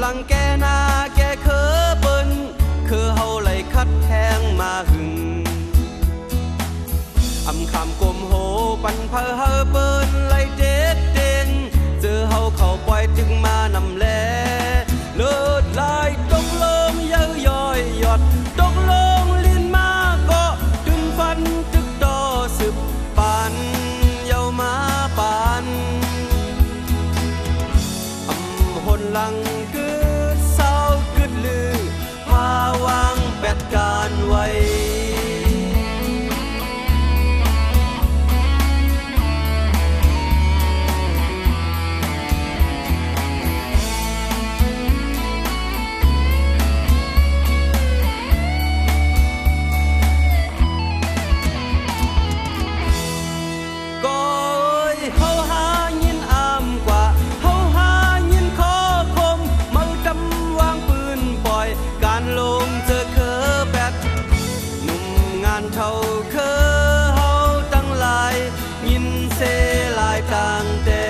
ลังแกนาแกเคอเปิ้นคือเฮาไหลคัดแทงมาหึงอำคำกลมโหปันเพอเฮาเปิ้นไหลเด็ดเด่นเจอเฮาเข้าปล่อยจึงมานำแลเลิศลายตกลงเย้ย่อยหยอดตกลงลิ้นมาก็ถึงฟันตึกต่อสืบปานเยามาปานหนหลังกึดเศร้ากึดลือพาวางแปดการไว้เท่าเคอเฮาตั้งหลายยินเสลายต่างแต่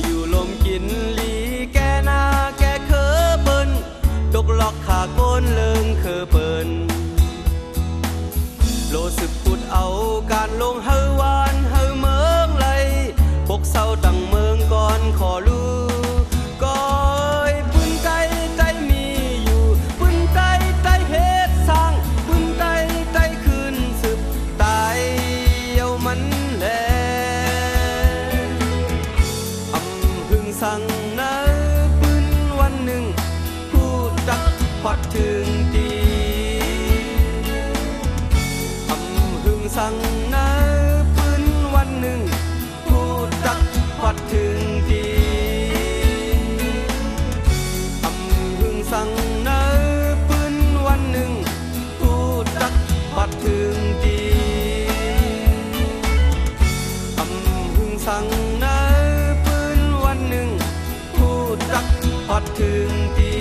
อยู่ลมกินลีแกนาแกเคอเปิ้นตกหลอกขาโกนเลิงเคอเปิ้นโลสึกปุดเอาการลงเฮาวานเฮาเมืองไหลพกเศร้าตั้งเมืองก่อนขอรู้สั่งนาปืนวันหนึ่งผู้จักพอดถึงตีหึงสั่งนาปืนวันหนึ่งผู้จักพอดถึงตีหึงสั่งนาปืนวันหนึ่งผู้จักพอดถึงตีหึงสั่งนาพอดถึงตี